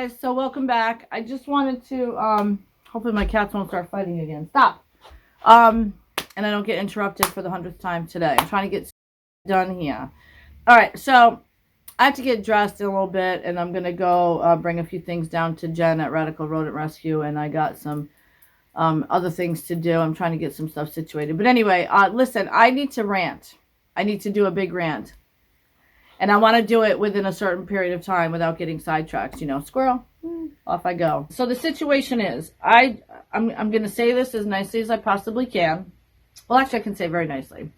guys, so welcome back. I just wanted to hopefully my cats won't start fighting again. Stop. And I don't get interrupted for the 100th time today. I'm trying to get done here. All right, so I have to get dressed in a little bit, and I'm gonna go bring a few things down to Jen at Radical Rodent Rescue, and I got some other things to do. I'm trying to get some stuff situated, but anyway, listen, I need to rant. I need to do a big rant. And I want to do it within a certain period of time without getting sidetracked. You know, squirrel, off I go. So the situation is, I'm going to say this as nicely as I possibly can. Well, actually, I can say very nicely.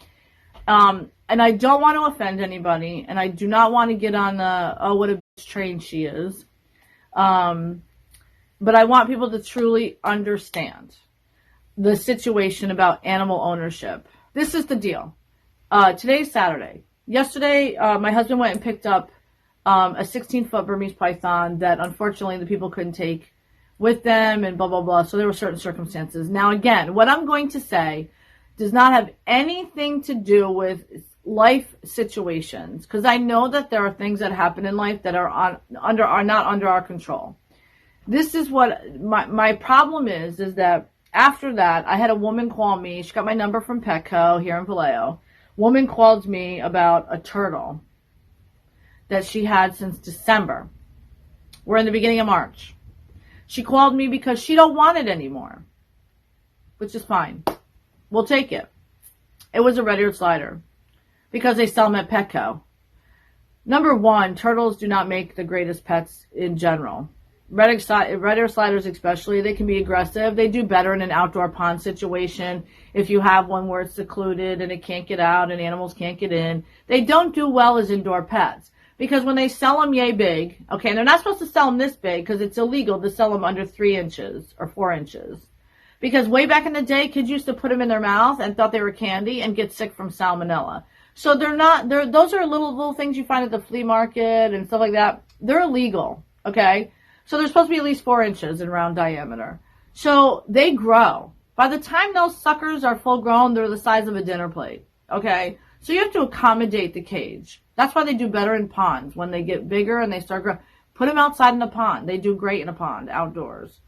And I don't want to offend anybody. And I do not want to get on the, oh, what a bitch train she is. But I want people to truly understand the situation about animal ownership. This is the deal. Today's Saturday. Yesterday, my husband went and picked up a 16-foot Burmese python that unfortunately the people couldn't take with them and blah, blah, blah. So there were certain circumstances. Now, again, what I'm going to say does not have anything to do with life situations, because I know that there are things that happen in life that are not under our control. This is what my problem is that after that, I had a woman call me. She got my number from Petco here in Vallejo. Woman called me about a turtle that she had since December. We're in the beginning of March. She called me because she don't want it anymore, which is fine. We'll take it. It was a red-eared slider because they sell them at Petco. Number one, turtles do not make the greatest pets in general. Red-eared sliders especially, they can be aggressive. They do better in an outdoor pond situation. If you have one where it's secluded and it can't get out and animals can't get in, they don't do well as indoor pets. Because when they sell them yay big, okay, and they're not supposed to sell them this big because it's illegal to sell them under 3 inches or 4 inches. Because way back in the day, kids used to put them in their mouth and thought they were candy and get sick from salmonella. So those are little things you find at the flea market and stuff like that. They're illegal, okay? So they're supposed to be at least 4 inches in round diameter. So they grow. By the time those suckers are full grown, they're the size of a dinner plate. Okay? So you have to accommodate the cage. That's why they do better in ponds. When they get bigger and they start growing, put them outside in a pond. They do great in a pond, outdoors.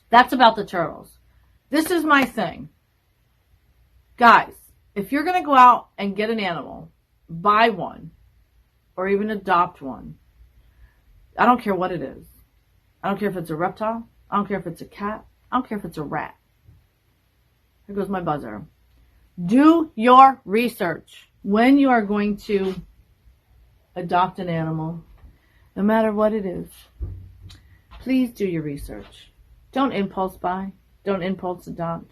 That's about the turtles. This is my thing. Guys, if you're going to go out and get an animal, buy one or even adopt one. I don't care what it is. I don't care if it's a reptile. I don't care if it's a cat. I don't care if it's a rat. Here goes my buzzer. Do your research when you are going to adopt an animal, no matter what it is. Please do your research. Don't impulse buy. Don't impulse adopt.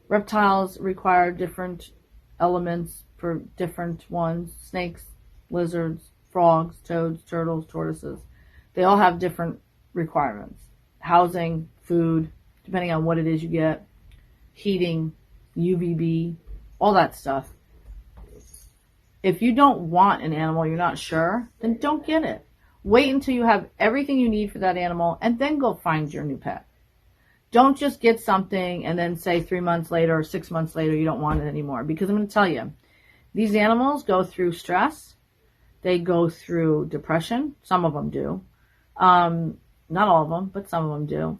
Reptiles require different elements for different ones. Snakes, lizards, frogs, toads, turtles, tortoises. They all have different requirements. Housing, food, depending on what it is you get, heating, UVB, all that stuff. If you don't want an animal, you're not sure, then don't get it. Wait until you have everything you need for that animal and then go find your new pet. Don't just get something and then say 3 months later or 6 months later you don't want it anymore. Because I'm going to tell you, these animals go through stress. They go through depression. Some of them do. Not all of them, but some of them do.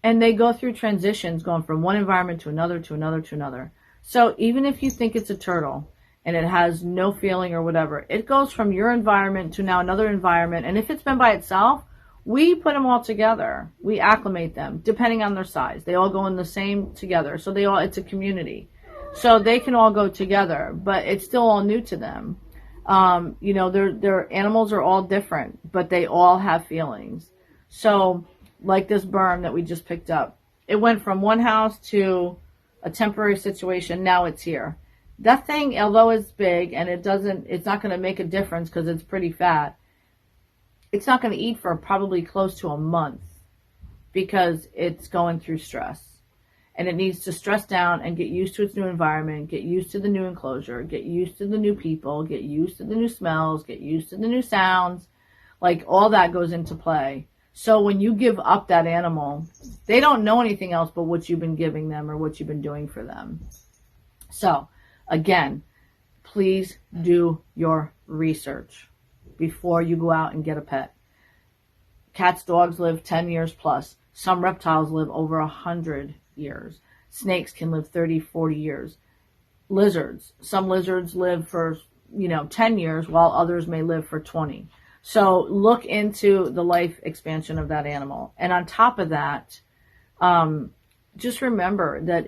And they go through transitions going from one environment to another, to another, to another. So even if you think it's a turtle and it has no feeling or whatever, it goes from your environment to now another environment. And if it's been by itself, we put them all together. We acclimate them depending on their size. They all go in the same together. So it's a community. So they can all go together, but it's still all new to them. Their animals are all different, but they all have feelings. So like this berm that we just picked up, it went from one house to a temporary situation. Now it's here. That thing, although it's big and it's not going to make a difference because it's pretty fat. It's not going to eat for probably close to a month because it's going through stress. And it needs to stress down and get used to its new environment, get used to the new enclosure, get used to the new people, get used to the new smells, get used to the new sounds. Like all that goes into play. So when you give up that animal, they don't know anything else but what you've been giving them or what you've been doing for them. So again, please do your research before you go out and get a pet. Cats, dogs live 10 years plus. Some reptiles live over 100 years. Snakes can live 30, 40 years. Lizards, some lizards live for, 10 years, while others may live for 20. So look into the life expansion of that animal. And on top of that, just remember that,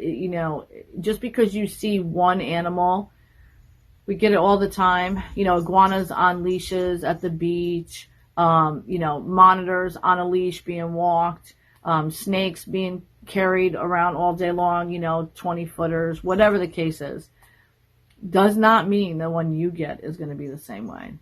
just because you see one animal, we get it all the time, iguanas on leashes at the beach, monitors on a leash being walked, snakes being carried around all day long, 20-footers, whatever the case is, does not mean the one you get is going to be the same way.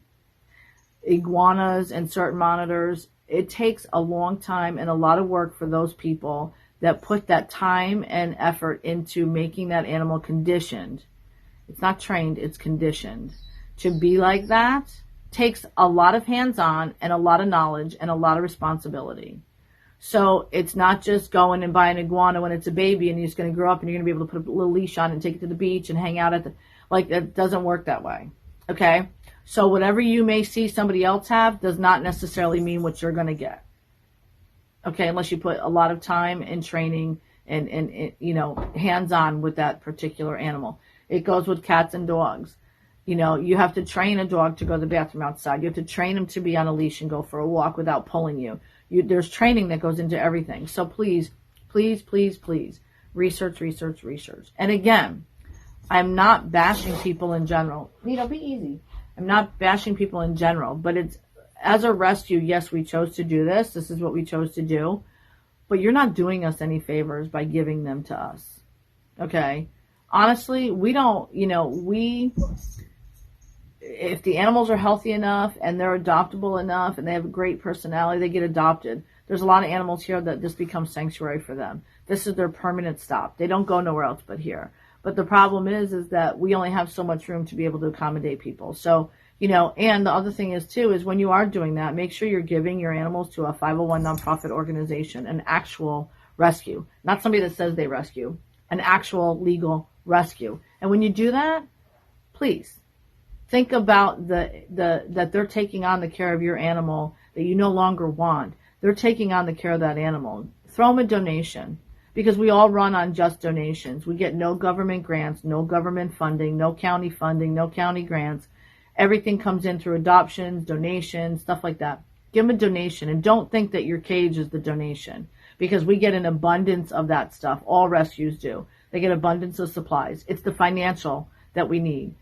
Iguanas and certain monitors, it takes a long time and a lot of work for those people that put that time and effort into making that animal conditioned. It's not trained, it's conditioned. To be like that takes a lot of hands-on and a lot of knowledge and a lot of responsibility. So it's not just going and buying an iguana when it's a baby and it's going to grow up and you're going to be able to put a little leash on it and take it to the beach and hang out at the, it doesn't work that way. Okay? So whatever you may see somebody else have does not necessarily mean what you're going to get. Okay? Unless you put a lot of time and training and hands-on with that particular animal. It goes with cats and dogs. You have to train a dog to go to the bathroom outside. You have to train him to be on a leash and go for a walk without pulling you. There's training that goes into everything. So please, please, please, please, research. And again, I'm not bashing people in general. Be easy. I'm not bashing people in general, but it's, as a rescue, yes, we chose to do this. This is what we chose to do. But you're not doing us any favors by giving them to us. Okay? Honestly, we don't, if the animals are healthy enough and they're adoptable enough and they have a great personality, they get adopted. There's a lot of animals here that this becomes sanctuary for them. This is their permanent stop. They don't go nowhere else but here. But the problem is that we only have so much room to be able to accommodate people. So, and the other thing is too, is when you are doing that, make sure you're giving your animals to a 501 nonprofit organization, an actual rescue, not somebody that says they rescue, an actual legal rescue. And when you do that, please think about that they're taking on the care of your animal that you no longer want. They're taking on the care of that animal. Throw them a donation, because we all run on just donations. We get no government grants, no government funding, no county grants. Everything comes in through adoptions, donations, stuff like that. Give them a donation, and don't think that your cage is the donation, because we get an abundance of that stuff. All rescues do. They get abundance of supplies. It's the financial that we need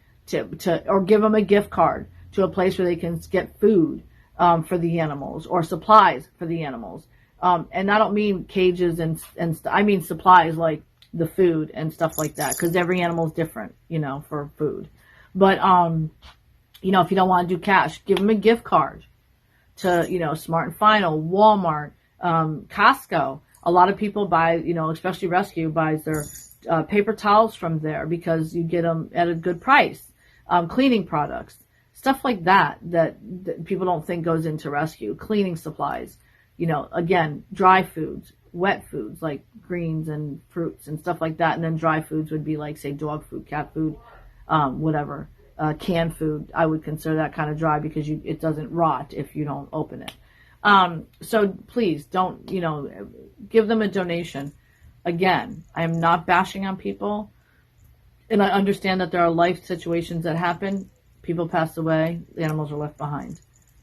or give them a gift card to a place where they can get food for the animals or supplies for the animals. And I don't mean cages and I mean supplies like the food and stuff like that, because every animal is different, for food. But, if you don't want to do cash, give them a gift card to, Smart and Final, Walmart, Costco. A lot of people buy, especially rescue, buys their paper towels from there because you get them at a good price. Cleaning products, stuff like that people don't think goes into rescue. Cleaning supplies, again, dry foods, wet foods like greens and fruits and stuff like that. And then dry foods would be like, say, dog food, cat food, whatever. Canned food, I would consider that kind of dry because it doesn't rot if you don't open it. So please don't, give them a donation. Again, I am not bashing on people. And I understand that there are life situations that happen. People pass away. The animals are left behind.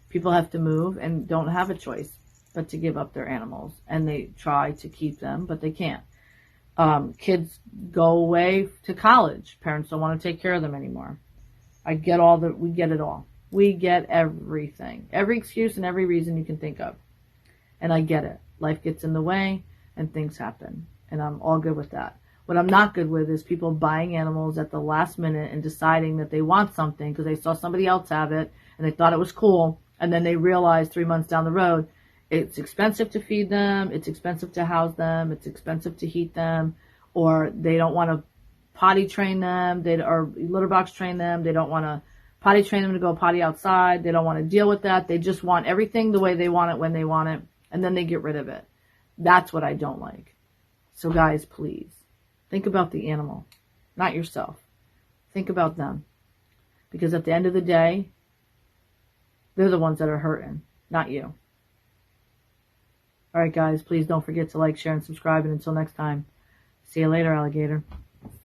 People have to move and don't have a choice but to give up their animals. And they try to keep them, but they can't. Kids go away to college. Parents don't want to take care of them anymore. We get it all. We get everything. Every excuse and every reason you can think of. And I get it. Life gets in the way and things happen. And I'm all good with that. What I'm not good with is people buying animals at the last minute and deciding that they want something because they saw somebody else have it and they thought it was cool. And then they realize 3 months down the road, it's expensive to feed them. It's expensive to house them. It's expensive to heat them. Or they don't want to potty train them. Or litter box train them. They don't want to potty train them to go potty outside. They don't want to deal with that. They just want everything the way they want it when they want it. And then they get rid of it. That's what I don't like. So guys, please. Think about the animal, not yourself. Think about them. Because at the end of the day, they're the ones that are hurting, not you. All right, guys, please don't forget to like, share, and subscribe. And until next time, see you later, alligator.